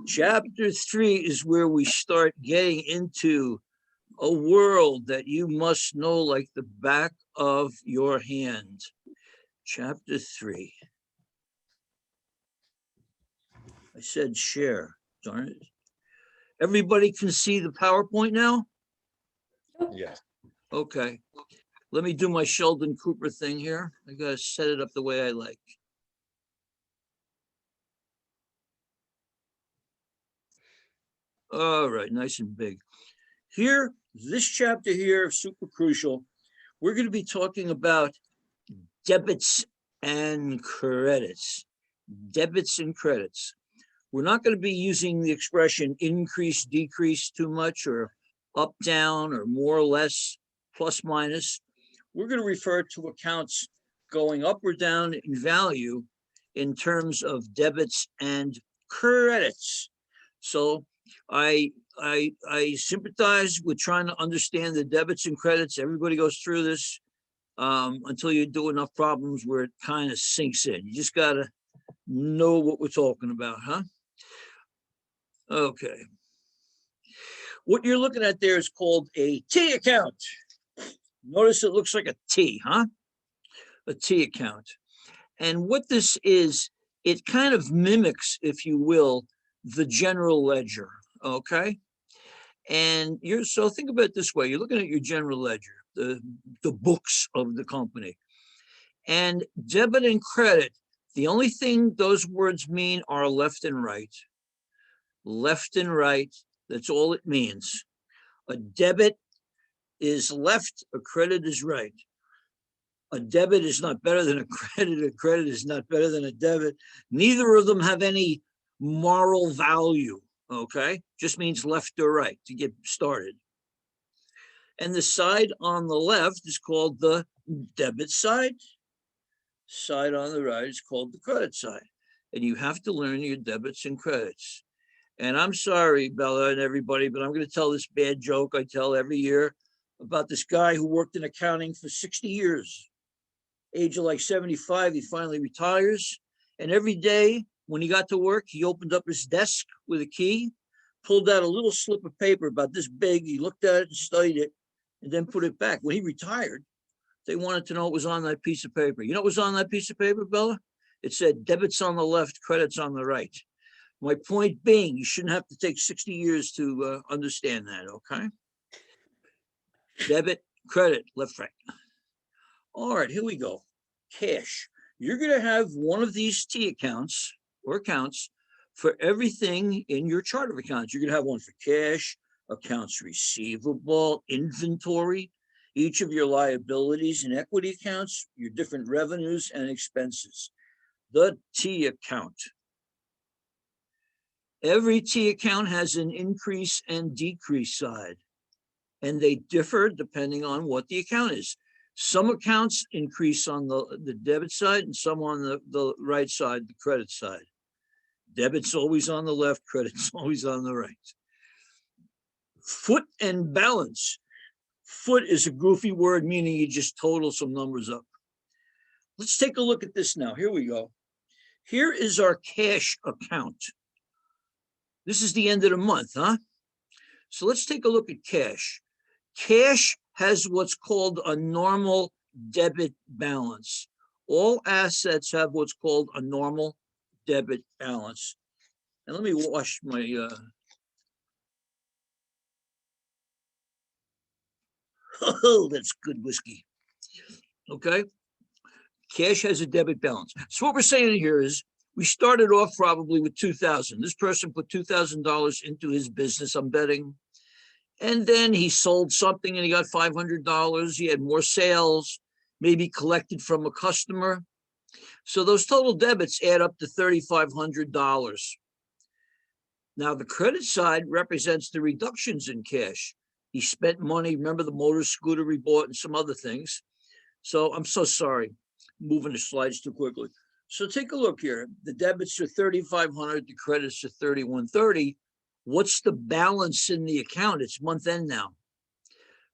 Chapter 3 is where we start getting into a world that you must know like the back of your hand. Chapter 3. I said share, darn it. Everybody can see the PowerPoint now? Yes. Okay. Let me do my Sheldon Cooper thing here. I gotta set it up the way I like. All right, nice and big. Here, this chapter here, super crucial. We're going to be talking about debits and credits. Debits and credits. We're not going to be using the expression increase, decrease too much, or up, down, or more or less, plus, minus. We're going to refer to accounts going up or down in value in terms of debits and credits. So I sympathize with trying to understand the debits and credits. Everybody goes through this until you do enough problems where it kind of sinks in. You just got to know what we're talking about, huh? Okay. What you're looking at there is called a T account. Notice it looks like a T, huh? A T account. And what this is, it kind of mimics, if you will, the general ledger, okay? And so think about it this way. You're looking at your general ledger, the books of the company. And debit and credit, the only thing those words mean are left and right. Left and right, that's all it means. A debit is left, a credit is right. A debit is not better than a credit is not better than a debit. Neither of them have any moral value, okay? Just means left or right to get started. And the side on the left is called the debit side. Side on the right is called the credit side. And you have to learn your debits and credits. And I'm sorry, Bella and everybody, but I'm going to tell this bad joke I tell every year about this guy who worked in accounting for 60 years. Age of like 75, he finally retires. And every day when he got to work, he opened up his desk with a key, pulled out a little slip of paper about this big. He looked at it and studied it and then put it back. When he retired, they wanted to know what was on that piece of paper. You know what was on that piece of paper, Bella? It said debits on the left, credits on the right. My point being, you shouldn't have to take 60 years to understand that, okay? Debit, credit, left, right. All right, here we go. Cash. You're going to have one of these T accounts or accounts for everything in your chart of accounts. You're going to have one for cash, accounts receivable, inventory, each of your liabilities and equity accounts, your different revenues and expenses. The T account. Every T account has an increase and decrease side, and they differ depending on what the account is. Some accounts increase on the debit side and some on the right side, the credit side. Debit's always on the left, credit's always on the right. Foot and balance. Foot is a goofy word, meaning you just total some numbers up. Let's take a look at this now. Here we go. Here is our cash account. This is the end of the month, huh? So let's take a look at cash. Cash has what's called a normal debit balance. All assets have what's called a normal debit balance. And let me wash my, oh, that's good whiskey. Okay. Cash has a debit balance. So what we're saying here is we started off probably with $2,000. This person put $2,000 into his business, I'm betting. And then he sold something and he got $500. He had more sales, maybe collected from a customer. So those total debits add up to $3,500. Now the credit side represents the reductions in cash. He spent money, remember the motor scooter he bought and some other things. So I'm so sorry, moving the slides too quickly. So take a look here. The debits are $3,500, the credits are $3,130. What's the balance in the account? It's month end now.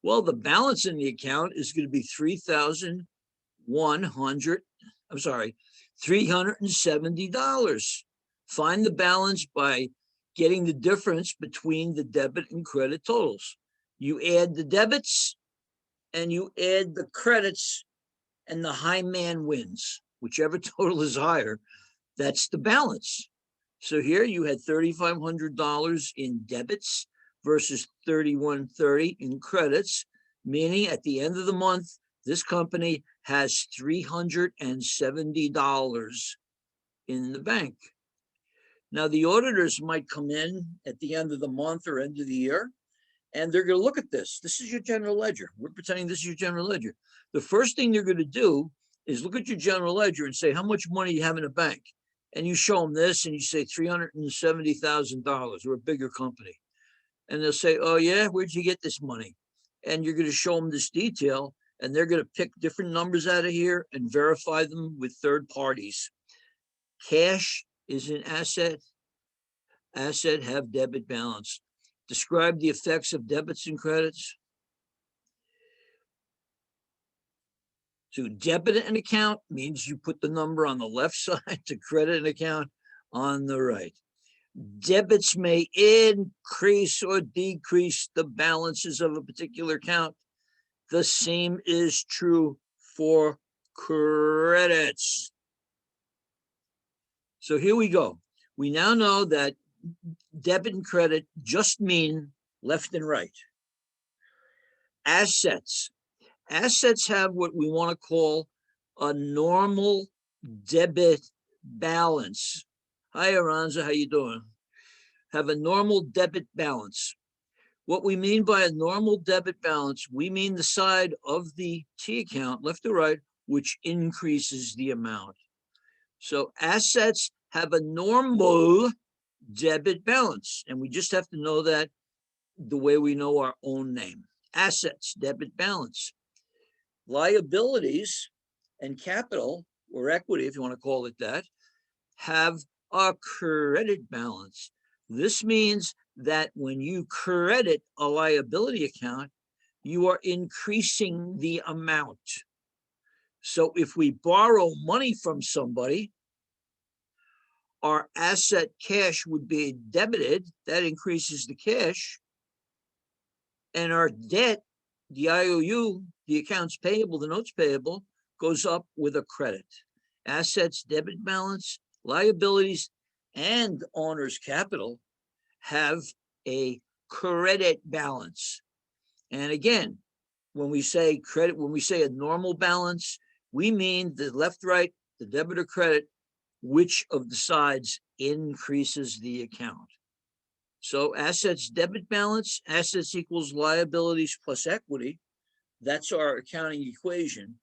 Well, the balance in the account is going to be $370. Find the balance by getting the difference between the debit and credit totals. You add the debits and you add the credits, and the high man wins. Whichever total is higher, that's the balance. So here you had $3,500 in debits versus $3,130 in credits, meaning at the end of the month, this company has $370 in the bank. Now, the auditors might come in at the end of the month or end of the year, and they're going to look at this. This is your general ledger. We're pretending this is your general ledger. The first thing they're going to do is look at your general ledger and say, how much money you have in a bank? And you show them this and you say $370,000. We're a bigger company. And they'll say, oh yeah, where'd you get this money? And you're going to show them this detail, and they're going to pick different numbers out of here and verify them with third parties. Cash is an asset. Asset have debit balance. Describe the effects of debits and credits. To debit an account means you put the number on the left side, to credit an account on the right. Debits may increase or decrease the balances of a particular account. The same is true for credits. So here we go. We now know that debit and credit just mean left and right. Assets. Assets have what we want to call a normal debit balance. Hi, Aranza, how you doing? Have a normal debit balance. What we mean by a normal debit balance, we mean the side of the T account, left or right, which increases the amount. So assets have a normal debit balance, and we just have to know that the way we know our own name. Assets, debit balance. Liabilities and capital, or equity, if you want to call it that, have a credit balance. This means that when you credit a liability account, you are increasing the amount. So if we borrow money from somebody, our asset cash would be debited. That increases the cash. And our debt, the IOU, the accounts payable, the notes payable, goes up with a credit. Assets, debit balance, liabilities, and owner's capital have a credit balance. And again, when we say credit, when we say a normal balance, we mean the left, right, the debit or credit, which of the sides increases the account. So assets, debit balance, assets equals liabilities plus equity. That's our accounting equation.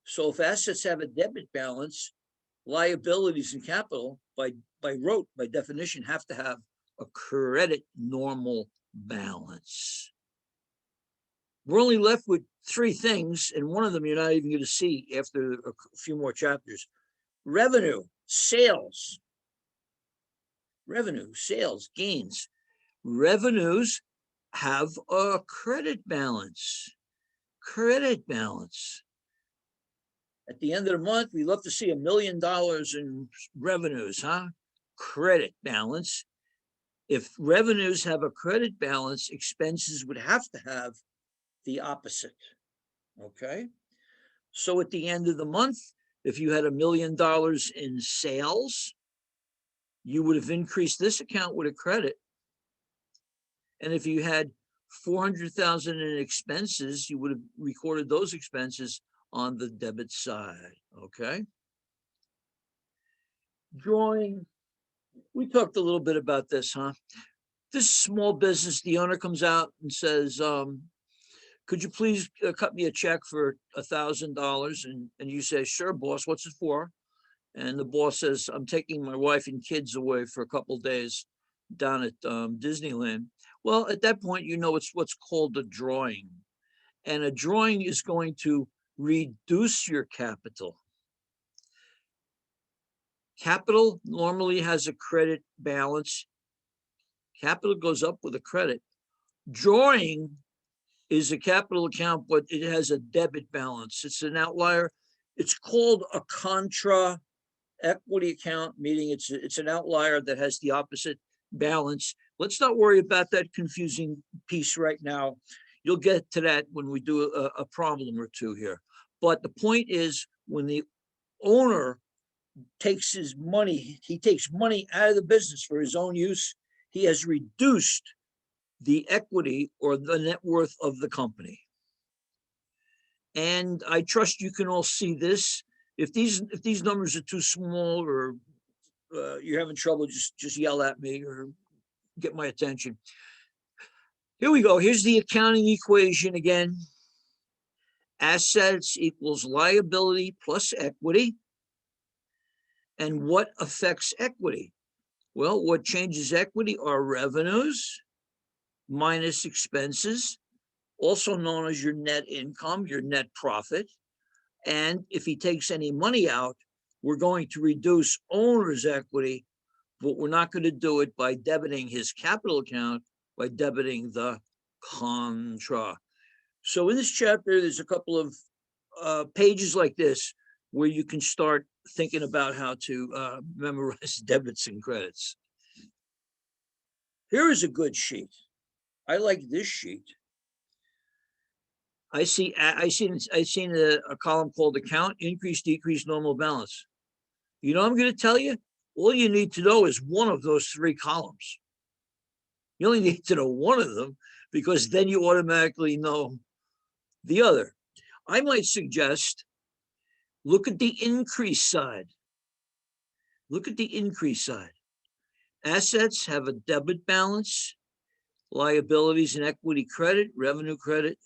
So if assets have a debit balance, liabilities and capital by definition have to have a credit normal balance. We're only left with three things, and one of them you're not even going to see after a few more chapters. Revenue, sales. Revenue, sales, gains. Revenues have a credit balance. Credit balance. At the end of the month, we love to see $1 million in revenues, huh? Credit balance. If revenues have a credit balance, expenses would have to have the opposite, okay? So at the end of the month, if you had $1 million in sales, you would have increased this account with a credit. And if you had 400,000 in expenses, you would have recorded those expenses on the debit side, okay? Drawing, we talked a little bit about this, huh? This small business, the owner comes out and says, could you please cut me a check for $1,000? And you say, sure, boss, what's it for? And the boss says, I'm taking my wife and kids away for a couple of days down at Disneyland. Well, at that point, you know, it's what's called a drawing. And a drawing is going to reduce your capital. Capital normally has a credit balance. Capital goes up with a credit. Drawing is a capital account, but it has a debit balance. It's an outlier. It's called a contra equity account, meaning it's an outlier that has the opposite. balance. Let's not worry about that confusing piece right now. You'll get to that when we do a problem or two here. But the point is, when the owner takes his money, he takes money out of the business for his own use, he has reduced the equity or the net worth of the company. And I trust you can all see this. If these numbers are too small or you're having trouble, just yell at me or get my attention. Here we go. Here's the accounting equation again. Assets equals liability plus equity. And what affects equity? Well, what changes equity are revenues minus expenses, also known as your net income, your net profit. And if he takes any money out, we're going to reduce owner's equity, but we're not going to do it by debiting his capital account, by debiting the contra. So in this chapter, there's a couple of pages like this where you can start thinking about how to memorize debits and credits. Here is a good sheet. I like this sheet. I seen a column called account, increase, decrease, normal balance. You know, I'm going to tell you, all you need to know is one of those three columns. You only need to know one of them because then you automatically know the other. I might suggest, look at the increase side. Look at the increase side. Assets have a debit balance, liabilities and equity credit, revenue credit,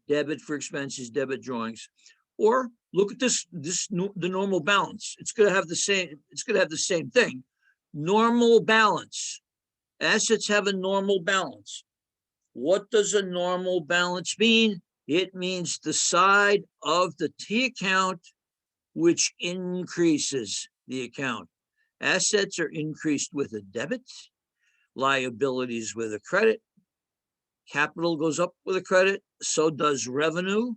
debit for expenses, debit drawings. Or look at the normal balance. It's going to have the same thing. Normal balance. Assets have a normal balance. What does a normal balance mean? It means the side of the T account which increases the account. Assets are increased with a debit, liabilities with a credit, capital goes up with a credit, so does revenue,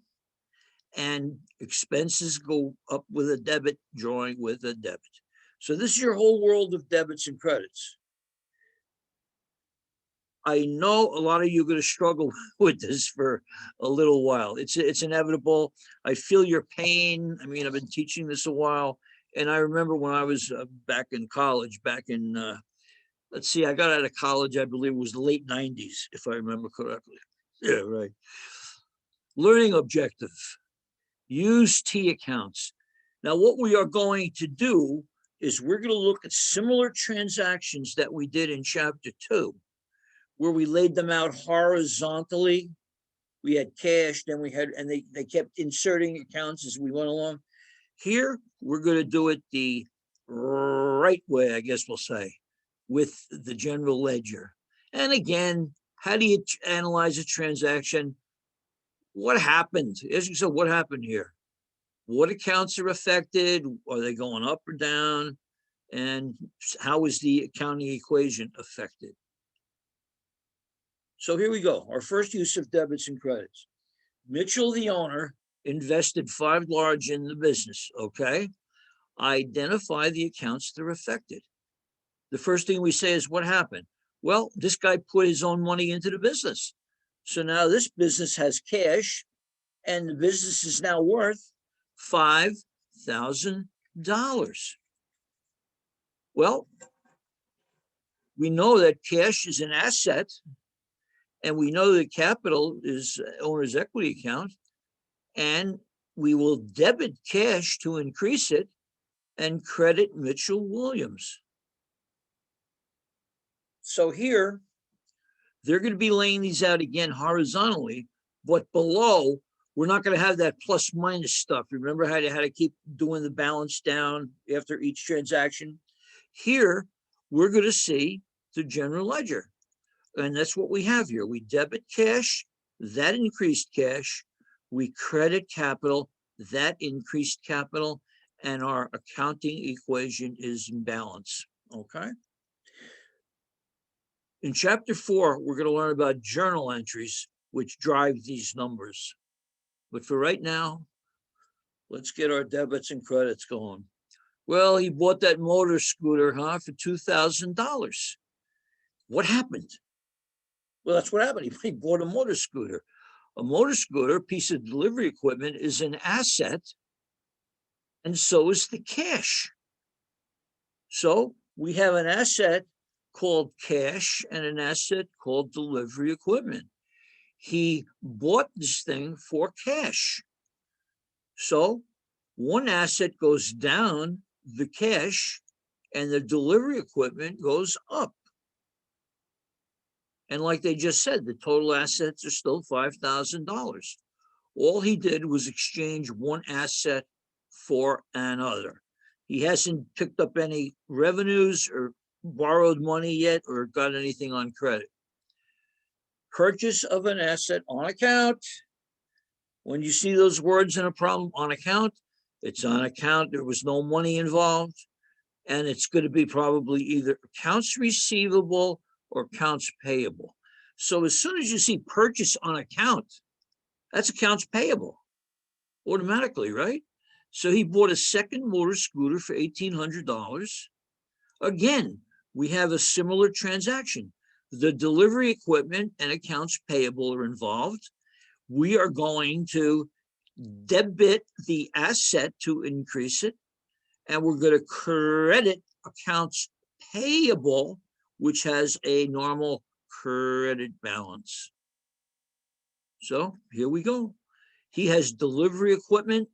and expenses go up with a debit, drawing with a debit. So this is your whole world of debits and credits. I know a lot of you are going to struggle with this for a little while. It's inevitable. I feel your pain. I mean, I've been teaching this a while. And I remember when I was back in college, let's see, I got out of college, I believe it was the late 90s, if I remember correctly. Yeah, right. Learning objective, use T accounts. Now, what we are going to do is we're going to look at similar transactions that we did in chapter 2, where we laid them out horizontally. We had cash, then we had, and they kept inserting accounts as we went along. Here, we're going to do it the right way, I guess we'll say, with the general ledger. And again, how do you analyze a transaction? What happened? As you said, what happened here? What accounts are affected? Are they going up or down? And how is the accounting equation affected? So here we go. Our first use of debits and credits. Mitchell, the owner, invested $5 large in the business, okay? Identify the accounts that are affected. The first thing we say is, what happened? Well, this guy put his own money into the business. So now this business has cash and the business is now worth $5,000. Well, we know that cash is an asset and we know that capital is owner's equity account, and we will debit cash to increase it and credit Mitchell Williams. So here, they're going to be laying these out again horizontally, but below, we're not going to have that plus minus stuff. Remember how to keep doing the balance down after each transaction? Here, we're going to see the general ledger. And that's what we have here. We debit cash, that increased cash. We credit capital, that increased capital, and our accounting equation is in balance, okay? In chapter 4, we're going to learn about journal entries, which drive these numbers. But for right now, let's get our debits and credits going. Well, he bought that motor scooter, for $2,000. What happened? Well, that's what happened. He bought a motor scooter. A motor scooter, piece of delivery equipment, is an asset, and so is the cash. So we have an asset called cash and an asset called delivery equipment. He bought this thing for cash. So one asset goes down, the cash, and the delivery equipment goes up. And like they just said, the total assets are still $5,000. All he did was exchange one asset for another. He hasn't picked up any revenues or borrowed money yet or got anything on credit. Purchase of an asset on account. When you see those words in a problem, on account, it's on account. There was no money involved. And it's going to be probably either accounts receivable or accounts payable. So as soon as you see purchase on account, that's accounts payable automatically, right? So he bought a second motor scooter for $1,800. Again, we have a similar transaction. The delivery equipment and accounts payable are involved. We are going to debit the asset to increase it, and we're going to credit accounts payable, which has a normal credit balance. So here we go. He has delivery equipment.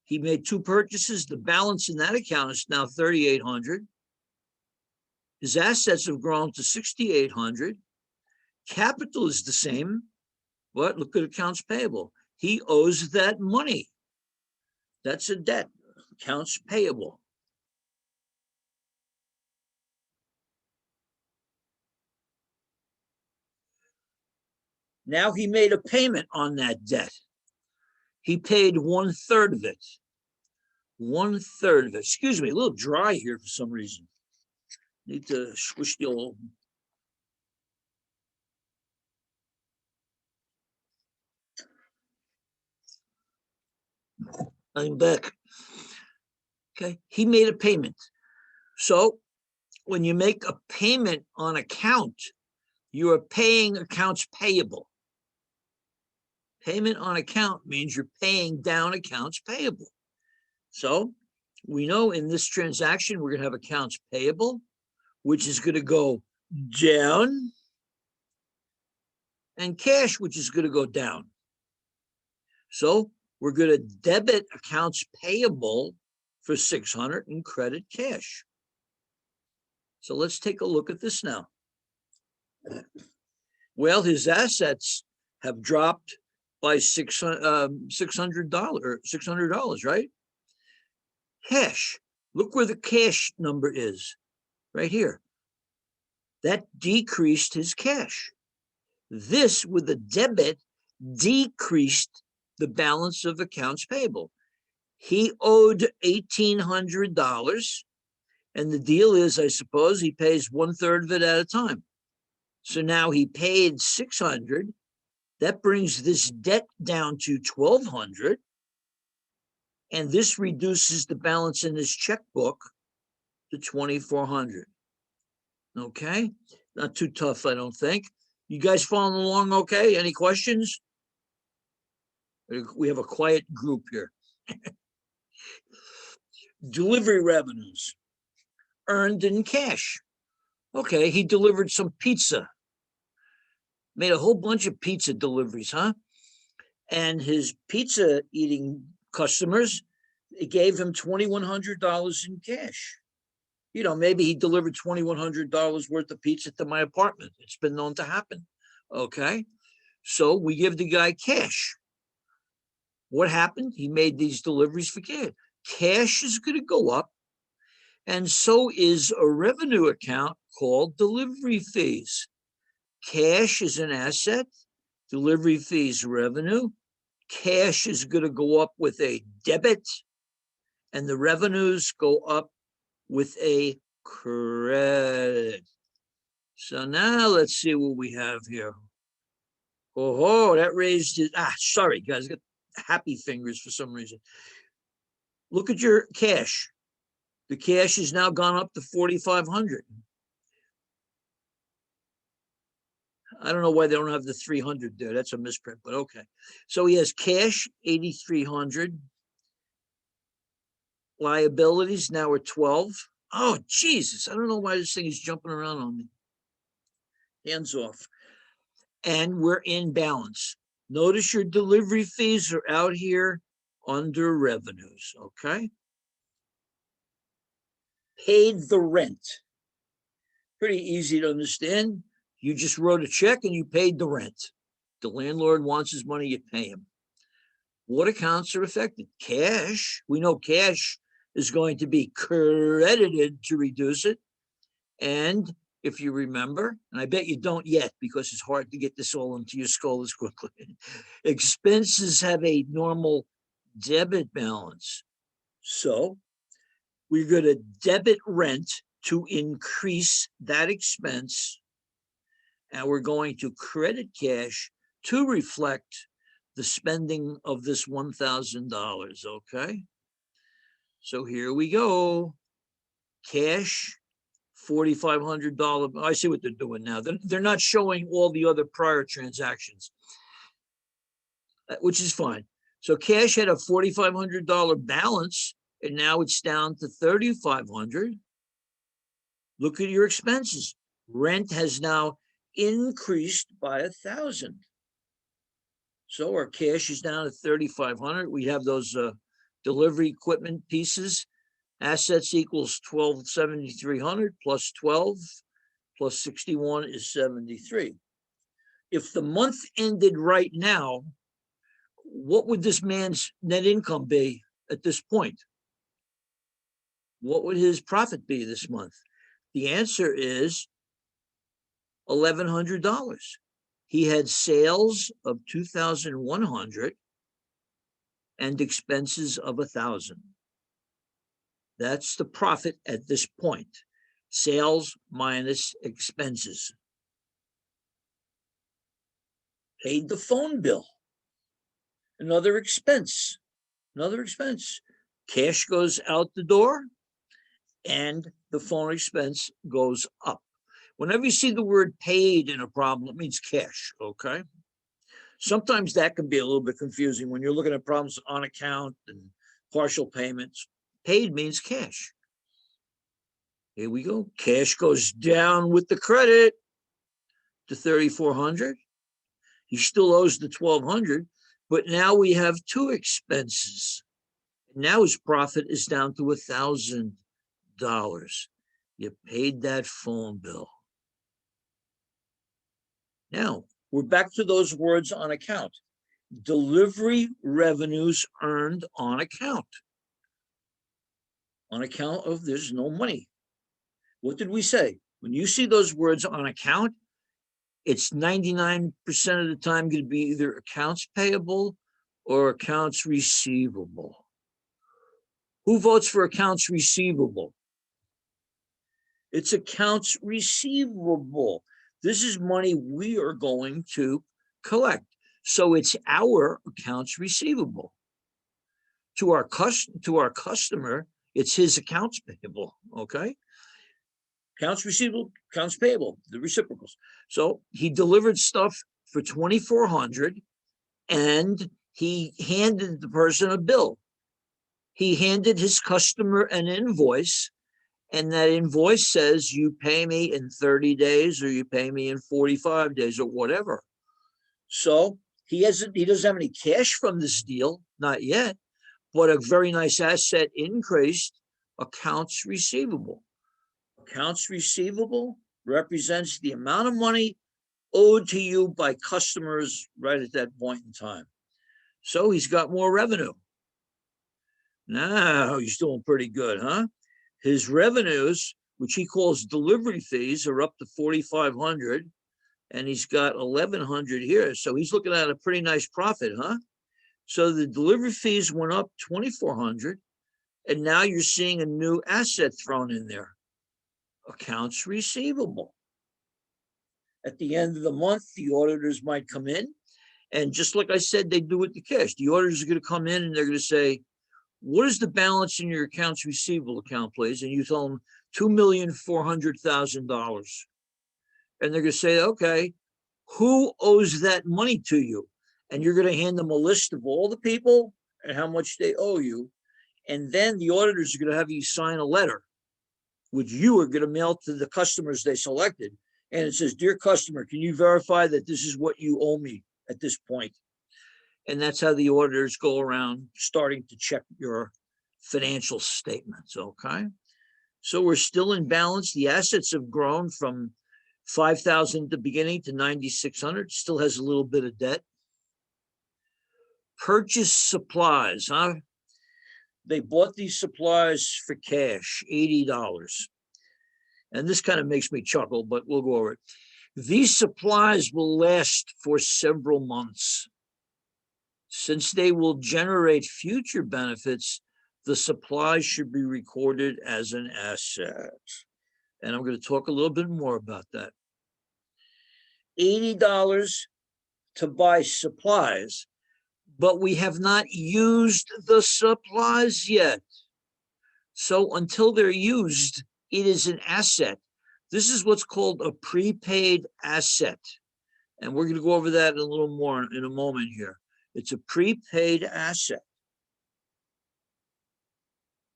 He made two purchases. The balance in that account is now $3,800. His assets have grown to $6,800. Capital is the same, but look at accounts payable. He owes that money. That's a debt, accounts payable. Now he made a payment on that debt. He paid 1/3 of it. 1/3 of it. Excuse me, a little dry here for some reason. Need to squish the old. I'm back. Okay, he made a payment. So when you make a payment on account, you are paying accounts payable. Payment on account means you're paying down accounts payable. So we know in this transaction, we're going to have accounts payable, which is going to go down, and cash, which is going to go down. So we're going to debit accounts payable for $600 and credit cash. So let's take a look at this now. Well, his assets have dropped by $600, right? Cash. Look where the cash number is, right here. That decreased his cash. This, with the debit, decreased the balance of accounts payable. He owed $1,800, and the deal is, I suppose, he pays 1/3 of it at a time. So now he paid $600. That brings this debt down to $1,200, and this reduces the balance in his checkbook to $2,400. Okay, not too tough, I don't think. You guys following along okay? Any questions? We have a quiet group here. Delivery revenues earned in cash. Okay, he delivered some pizza. Made a whole bunch of pizza deliveries, huh? And his pizza eating customers, it gave him $2,100 in cash. You know, maybe he delivered $2,100 worth of pizza to my apartment. It's been known to happen. Okay, so we give the guy cash. What happened? He made these deliveries for cash. Cash is going to go up, and so is a revenue account called delivery fees. Cash is an asset, delivery fees revenue. Cash is going to go up with a debit, and the revenues go up with a credit. So now let's see what we have here. Oh, that raised his, sorry guys, I got happy fingers for some reason. Look at your cash. The cash has now gone up to $4,500. I don't know why they don't have the 300 there. That's a misprint, but okay. So he has cash, 8,300. Liabilities now are 12. Oh, Jesus. I don't know why this thing is jumping around on me. Hands off. And we're in balance. Notice your delivery fees are out here under revenues, okay? Paid the rent. Pretty easy to understand. You just wrote a check and you paid the rent. The landlord wants his money, you pay him. What accounts are affected? Cash. We know cash is going to be credited to reduce it. And if you remember, and I bet you don't yet because it's hard to get this all into your skull as quickly, expenses have a normal debit balance. So we're going to debit rent to increase that expense, and we're going to credit cash to reflect the spending of this $1,000, okay? So here we go. Cash, $4,500. I see what they're doing now. They're not showing all the other prior transactions, which is fine. So cash had a $4,500 balance, and now it's down to $3,500. Look at your expenses. Rent has now increased by $1,000. So our cash is down to $3,500. We have those delivery equipment pieces. Assets equals $1,273 plus 12 plus 61 is 73. If the month ended right now, what would this man's net income be at this point? What would his profit be this month? The answer is $1,100. He had sales of 2,100 and expenses of 1,000. That's the profit at this point. Sales minus expenses. Paid the phone bill. Another expense. Another expense. Cash goes out the door and the phone expense goes up. Whenever you see the word paid in a problem, it means cash, okay? Sometimes that can be a little bit confusing when you're looking at problems on account and partial payments. Paid means cash. Here we go. Cash goes down with the credit to 3,400. He still owes the 1,200, but now we have two expenses. Now his profit is down to $1,000. You paid that phone bill. Now, we're back to those words on account. Delivery revenues earned on account. On account of there's no money. What did we say? When you see those words on account, it's 99% of the time going to be either accounts payable or accounts receivable. Who votes for accounts receivable? It's accounts receivable. This is money we are going to collect. So it's our accounts receivable. To our customer, it's his accounts payable, okay? Accounts receivable, accounts payable, the reciprocals. So he delivered stuff for $2,400 and he handed the person a bill. He handed his customer an invoice, and that invoice says you pay me in 30 days or you pay me in 45 days or whatever. So he doesn't have any cash from this deal, not yet, but a very nice asset increased, accounts receivable. Accounts receivable represents the amount of money owed to you by customers right at that point in time. So he's got more revenue. Now he's doing pretty good, huh? His revenues, which he calls delivery fees, are up to 4,500, and he's got 1,100 here. So he's looking at a pretty nice profit, huh? So the delivery fees went up 2,400, and now you're seeing a new asset thrown in there. Accounts receivable. At the end of the month, the auditors might come in, and just like I said, they do with the cash. The auditors are going to come in and they're going to say, what is the balance in your accounts receivable account, please? And you tell them $2,400,000. And they're going to say, okay, who owes that money to you? And you're going to hand them a list of all the people and how much they owe you. And then the auditors are going to have you sign a letter, which you are going to mail to the customers they selected. And it says, dear customer, can you verify that this is what you owe me at this point? And that's how the auditors go around starting to check your financial statements, okay? So we're still in balance. The assets have grown from 5,000 at the beginning to 9,600, still has a little bit of debt. Purchase supplies, huh? They bought these supplies for cash, $80. And this kind of makes me chuckle, but we'll go over it. These supplies will last for several months. Since they will generate future benefits, the supplies should be recorded as an asset. And I'm going to talk a little bit more about that. $80 to buy supplies, but we have not used the supplies yet. So until they're used, it is an asset. This is what's called a prepaid asset. And we're going to go over that a little more in a moment here. It's a prepaid asset.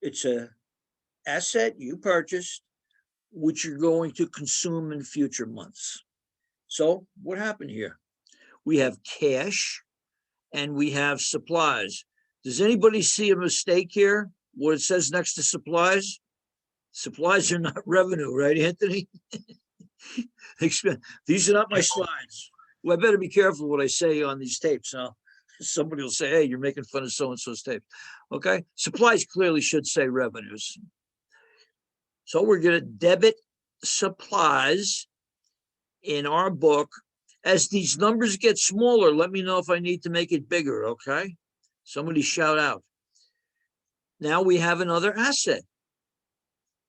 It's an asset you purchased, which you're going to consume in future months. So what happened here? We have cash and we have supplies. Does anybody see a mistake here? What it says next to supplies? Supplies are not revenue, right, Anthony? These are not my slides. Well, I better be careful what I say on these tapes. Now, somebody will say, hey, you're making fun of so-and-so's tape. Okay, supplies clearly should say revenues. So we're going to debit supplies in our book. As these numbers get smaller, let me know if I need to make it bigger, okay? Somebody shout out. Now we have another asset.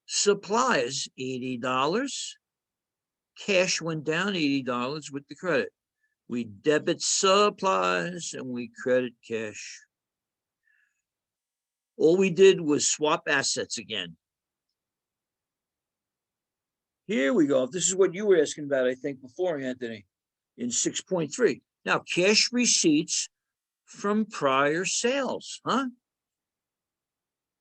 Supplies, $80. Cash went down $80 with the credit. We debit supplies and we credit cash. All we did was swap assets again. Here we go. This is what you were asking about, I think, before, Anthony, in 6.3. Now, cash receipts from prior sales, huh?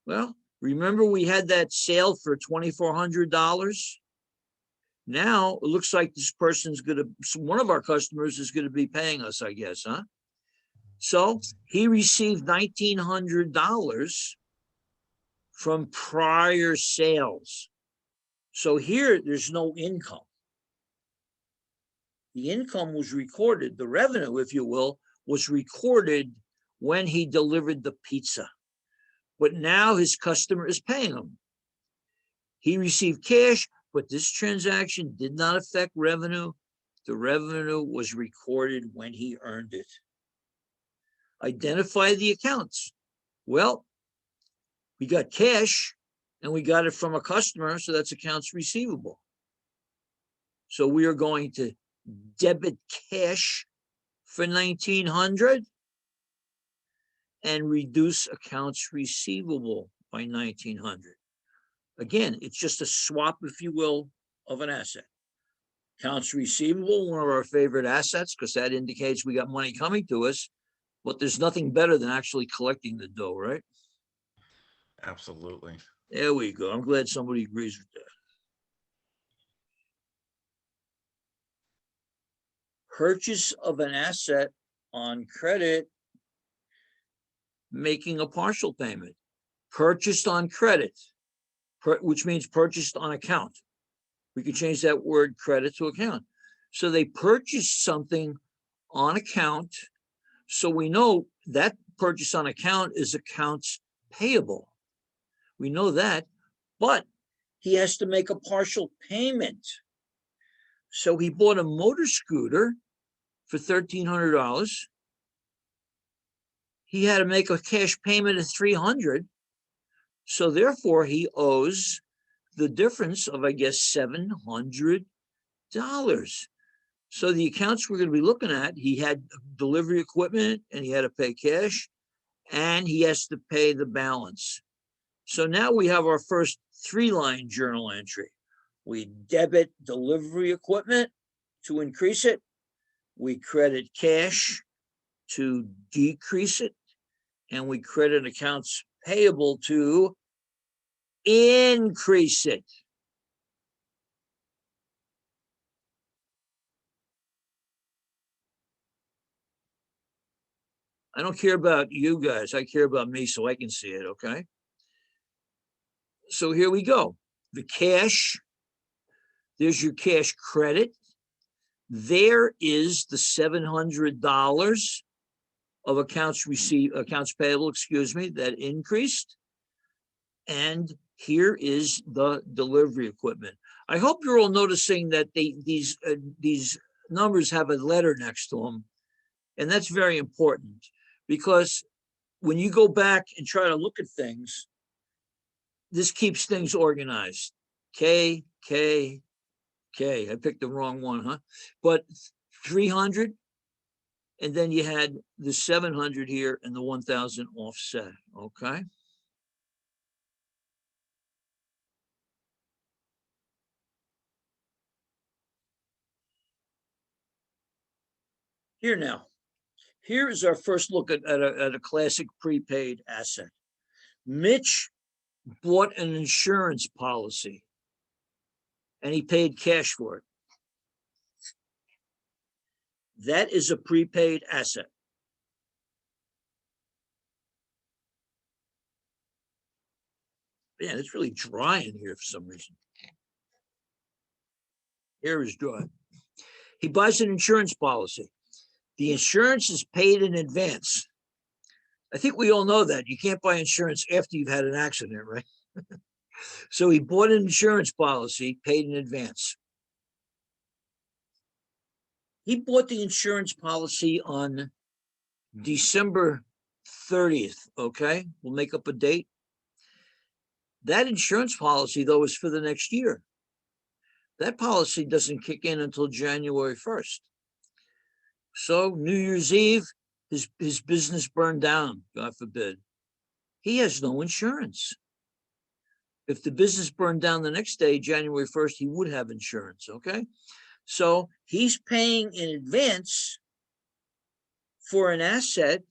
Well, remember we had that sale for $2,400? Now it looks like this person's going to, one of our customers is going to be paying us, I guess, huh? So he received $1,900 from prior sales. So here, there's no income. The income was recorded, the revenue, if you will, was recorded when he delivered the pizza. But now his customer is paying him. He received cash, but this transaction did not affect revenue. The revenue was recorded when he earned it. Identify the accounts. Well, we got cash and we got it from a customer, so that's accounts receivable. So we are going to debit cash for $1,900 and reduce accounts receivable by $1,900. Again, it's just a swap, if you will, of an asset. Accounts receivable, one of our favorite assets, because that indicates we got money coming to us, but there's nothing better than actually collecting the dough, right? Absolutely. There we go. I'm glad somebody agrees with that. Purchase of an asset on credit, making a partial payment. Purchased on credit, which means purchased on account. We could change that word credit to account. So they purchased something on account. So we know that purchase on account is accounts payable. We know that, but he has to make a partial payment. So he bought a motor scooter for $1,300. He had to make a cash payment of $300. So therefore he owes the difference of, I guess, $700. So the accounts we're going to be looking at, he had delivery equipment and he had to pay cash and he has to pay the balance. So now we have our first 3-line journal entry. We debit delivery equipment to increase it. we credit cash to decrease it, and we credit accounts payable to increase it. I don't care about you guys. I care about me so I can see it, okay? So here we go. The cash, there's your cash credit. There is the $700 of accounts payable, that increased. And here is the delivery equipment. I hope you're all noticing that these numbers have a letter next to them. And that's very important, because when you go back and try to look at things, this keeps things organized. K. I picked the wrong one, huh? But 300, and then you had the 700 here and the 1,000 offset, okay? Here now, here is our first look at a classic prepaid asset. Mitch bought an insurance policy and he paid cash for it. That is a prepaid asset. Man, it's really dry in here for some reason. Air is dry. He buys an insurance policy. The insurance is paid in advance. I think we all know that. You can't buy insurance after you've had an accident, right? So he bought an insurance policy, paid in advance. He bought the insurance policy on December 30th, okay? We'll make up a date. That insurance policy, though, is for the next year. That policy doesn't kick in until January 1st. So New Year's Eve, his business burned down, God forbid. He has no insurance. If the business burned down the next day, January 1st, he would have insurance, okay? So he's paying in advance for an asset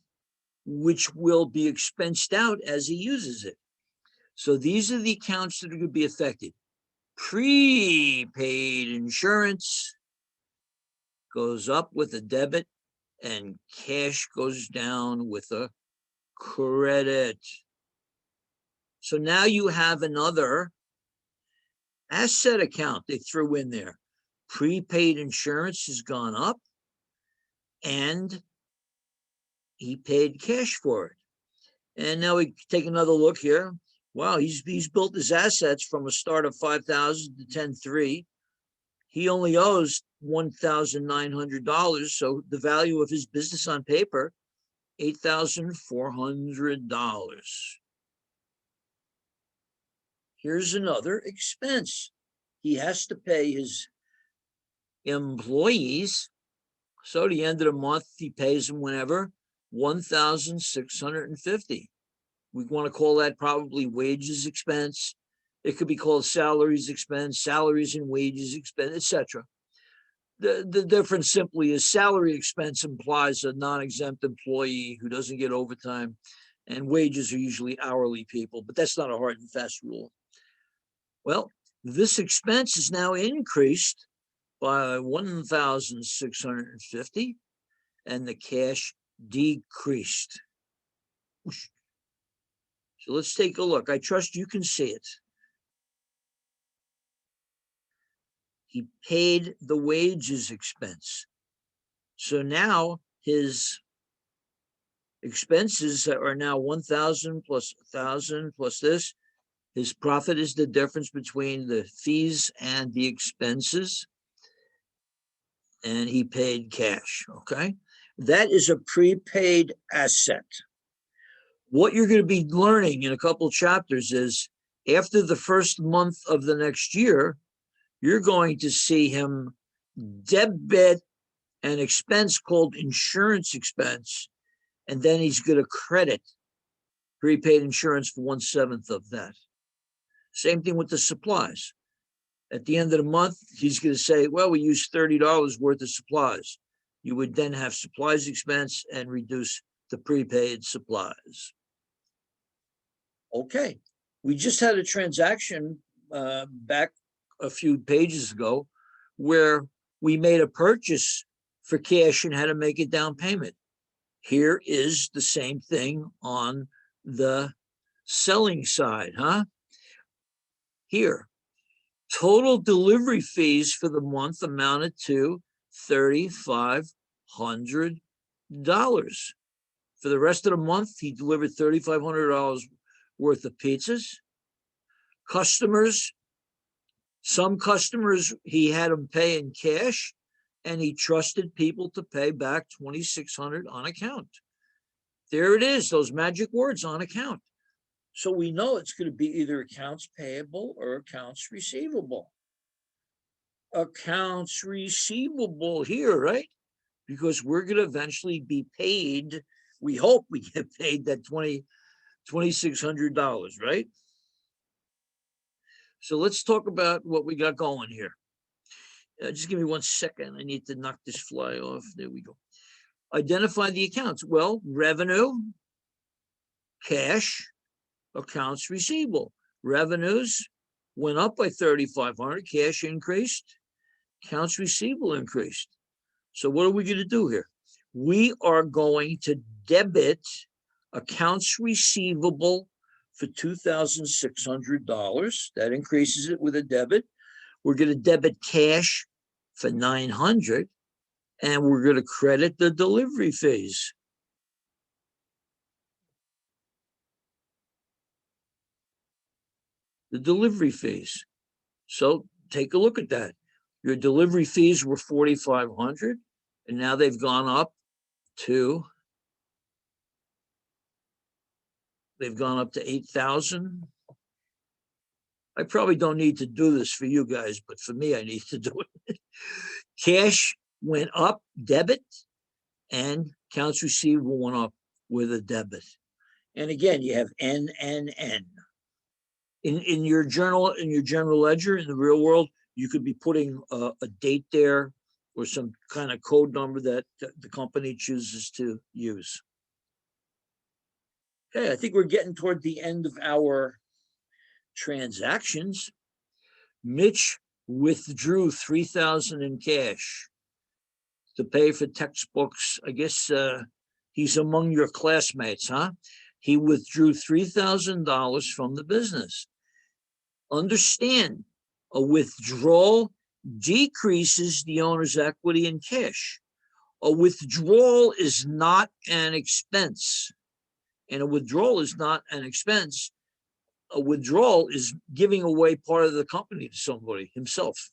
which will be expensed out as he uses it. So these are the accounts that are going to be affected. Prepaid insurance goes up with a debit and cash goes down with a credit. So now you have another asset account they threw in there. Prepaid insurance has gone up and he paid cash for it. And now we take another look here. Wow, he's built his assets from a start of 5,000 to 10,300. He only owes $1,900. So the value of his business on paper, $8,400. Here's another expense. He has to pay his employees. So at the end of the month, he pays them whenever, $1,650. We want to call that probably wages expense. It could be called salaries expense, salaries and wages expense, etc. The difference simply is salary expense implies a non-exempt employee who doesn't get overtime, and wages are usually hourly people, but that's not a hard and fast rule. Well, this expense is now increased by $1,650, and the cash decreased. So let's take a look. I trust you can see it. He paid the wages expense. So now his expenses are now 1,000 plus 1,000 plus this. His profit is the difference between the fees and the expenses. And he paid cash, okay? That is a prepaid asset. What you're going to be learning in a couple of chapters is after the first month of the next year, you're going to see him debit an expense called insurance expense, and then he's going to credit prepaid insurance for 1/7 of that. Same thing with the supplies. At the end of the month, he's going to say, well, we used $30 worth of supplies. You would then have supplies expense and reduce the prepaid supplies. Okay, we just had a transaction back a few pages ago where we made a purchase for cash and had to make a down payment. Here is the same thing on the selling side, huh? Here, total delivery fees for the month amounted to $3,500. For the rest of the month, he delivered $3,500 worth of pizzas. Customers, some customers, he had them pay in cash, and he trusted people to pay back $2,600 on account. There it is, those magic words, on account. So we know it's going to be either accounts payable or accounts receivable. Accounts receivable here, right? Because we're going to eventually be paid. We hope we get paid that $2,600, right? So let's talk about what we got going here. Just give me 1 second. I need to knock this fly off. There we go. Identify the accounts. Well, revenue, cash, accounts receivable. Revenues went up by $3,500. Cash increased. Accounts receivable increased. So what are we going to do here? We are going to debit accounts receivable for $2,600. That increases it with a debit. We're going to debit cash for $900, and we're going to credit the delivery fees. The delivery fees. So take a look at that. Your delivery fees were $4,500, and now they've gone up to $8,000. I probably don't need to do this for you guys, but for me, I need to do it. Cash went up, debit, and accounts receivable went up with a debit. And again, you have N. In your journal, in your general ledger, in the real world, you could be putting a date there or some kind of code number that the company chooses to use. Okay, I think we're getting toward the end of our transactions. Mitch withdrew $3,000 in cash to pay for textbooks. I guess he's among your classmates, huh? He withdrew $3,000 from the business. Understand, a withdrawal decreases the owner's equity in cash. A withdrawal is not an expense, and a withdrawal is not an expense. A withdrawal is giving away part of the company to somebody himself.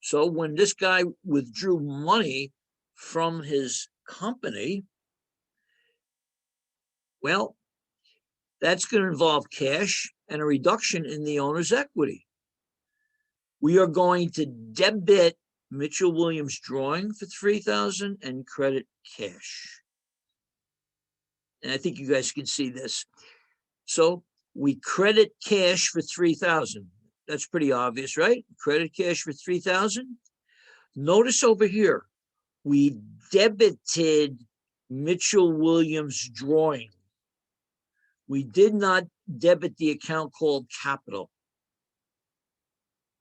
So when this guy withdrew money from his company, well, that's going to involve cash and a reduction in the owner's equity. We are going to debit Mitchell Williams drawing for $3,000 and credit cash. And I think you guys can see this. So we credit cash for $3,000. That's pretty obvious, right? Credit cash for $3,000. Notice over here, we debited Mitchell Williams drawing. We did not debit the account called capital.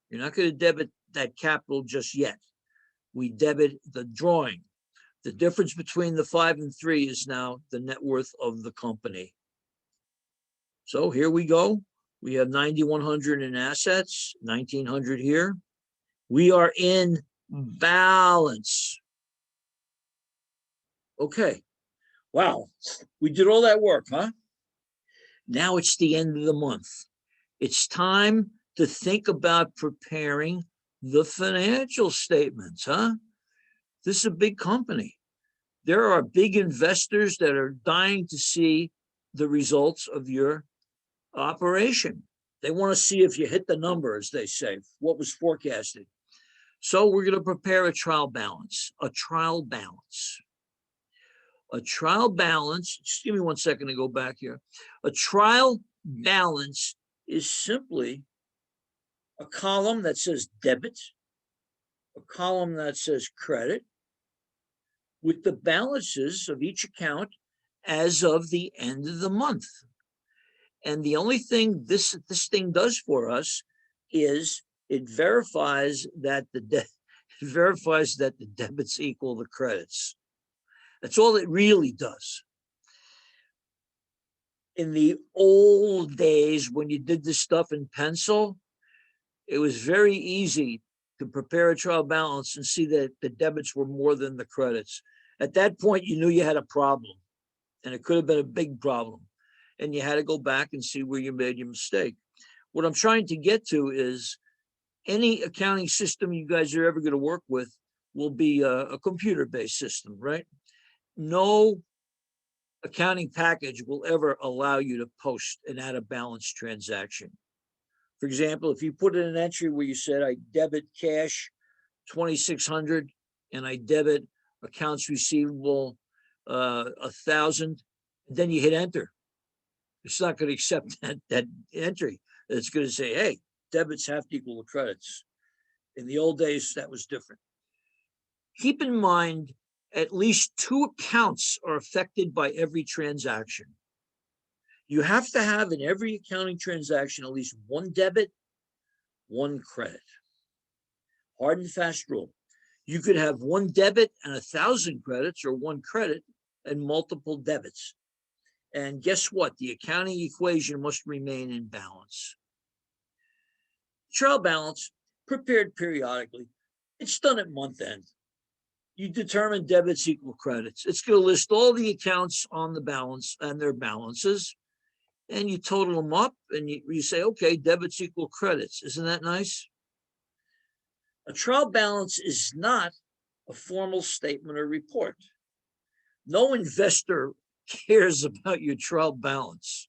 You're not going to debit that capital just yet. We debit the drawing. The difference between the 5 and 3 is now the net worth of the company. So here we go. We have 9,100 in assets, 1,900 here. We are in balance. Okay. Wow. We did all that work, huh? Now it's the end of the month. It's time to think about preparing the financial statements, huh? This is a big company. There are big investors that are dying to see the results of your operation. They want to see if you hit the number, as they say, what was forecasted. So we're going to prepare a trial balance, just give me 1 second to go back here. A trial balance is simply a column that says debit, a column that says credit, with the balances of each account as of the end of the month. And the only thing this thing does for us is it verifies that the debits equal the credits. That's all it really does. In the old days, when you did this stuff in pencil, it was very easy to prepare a trial balance and see that the debits were more than the credits. At that point, you knew you had a problem, and it could have been a big problem. And you had to go back and see where you made your mistake. What I'm trying to get to is any accounting system you guys are ever going to work with will be a computer-based system, right? No accounting package will ever allow you to post an out-of-balance transaction. For example, if you put in an entry where you said, I debit cash 2,600 and I debit accounts receivable 1,000, then you hit enter. It's not going to accept that entry. It's going to say, hey, debits have to equal the credits. In the old days, that was different. Keep in mind, at least 2 accounts are affected by every transaction. You have to have in every accounting transaction at least 1 debit, 1 credit. Hard and fast rule. You could have 1 debit and 1,000 credits, or 1 credit and multiple debits. And guess what? The accounting equation must remain in balance. Trial balance, prepared periodically. It's done at month end. You determine debits equal credits. It's going to list all the accounts on the balance and their balances, and you total them up, and you say, okay, debits equal credits. Isn't that nice? A trial balance is not a formal statement or report. No investor cares about your trial balance.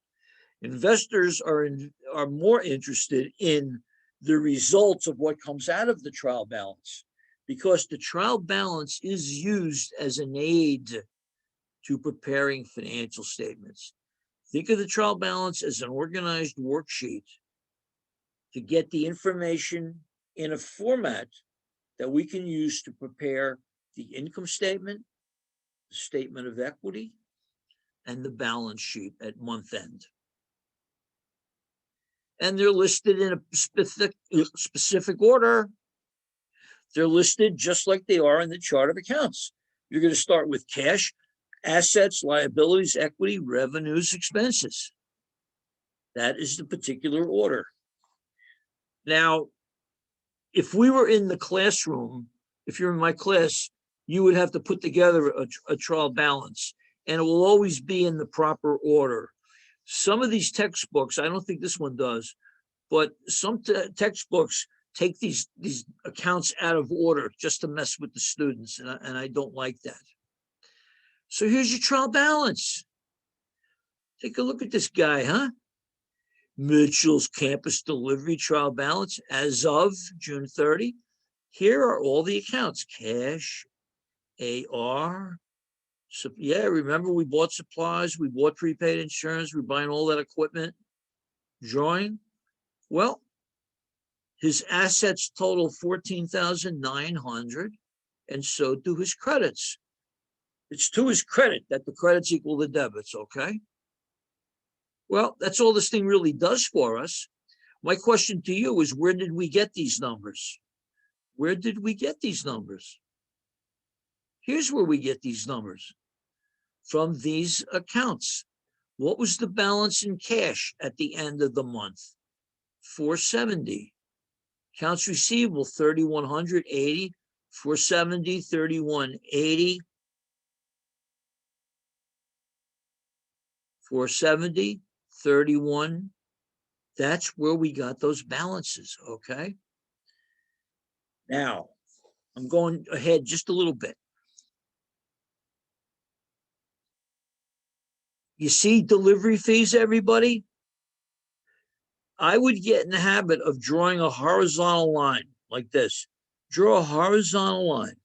Investors are more interested in the results of what comes out of the trial balance, because the trial balance is used as an aid to preparing financial statements. Think of the trial balance as an organized worksheet to get the information in a format that we can use to prepare the income statement, the statement of equity, and the balance sheet at month end. And they're listed in a specific order. They're listed just like they are in the chart of accounts. You're going to start with cash, assets, liabilities, equity, revenues, expenses. That is the particular order. Now, if we were in the classroom, if you're in my class, you would have to put together a trial balance, and it will always be in the proper order. Some of these textbooks, I don't think this one does, but some textbooks take these accounts out of order just to mess with the students, and I don't like that. So here's your trial balance. Take a look at this guy, huh? Mitchell's campus delivery trial balance as of June 30. Here are all the accounts: cash, AR. So, yeah, remember we bought supplies, we bought prepaid insurance, we're buying all that equipment. Drawing. Well, his assets total 14,900, and so do his credits. It's to his credit that the credits equal the debits, okay? Well, that's all this thing really does for us. My question to you is, where did we get these numbers? Where did we get these numbers? Here's where we get these numbers. From these accounts. What was the balance in cash at the end of the month? 470. Accounts receivable, 3,180. 470, 3,180. 470, 31. That's where we got those balances, okay? Now, I'm going ahead just a little bit. You see delivery fees, everybody? I would get in the habit of drawing a horizontal line like this. Draw a horizontal line.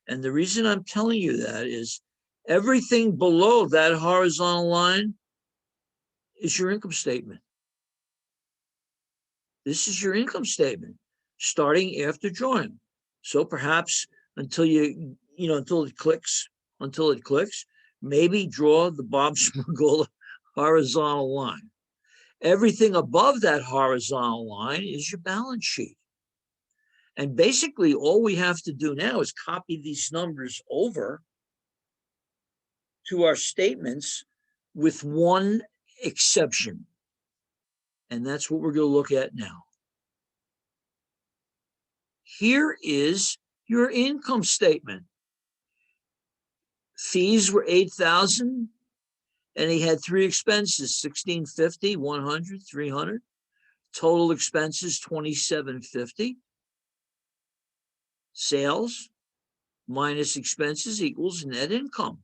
And the reason I'm telling you that is everything below that horizontal line is your income statement. This is your income statement starting after drawing. So perhaps until you until it clicks, maybe draw the Bob Smirgola horizontal line. Everything above that horizontal line is your balance sheet. And basically all we have to do now is copy these numbers over to our statements with one exception. And that's what we're going to look at now. Here is your income statement. Fees were $8,000, and he had three expenses: $1,650, $100, $300. Total expenses $2,750. Sales minus expenses equals net income.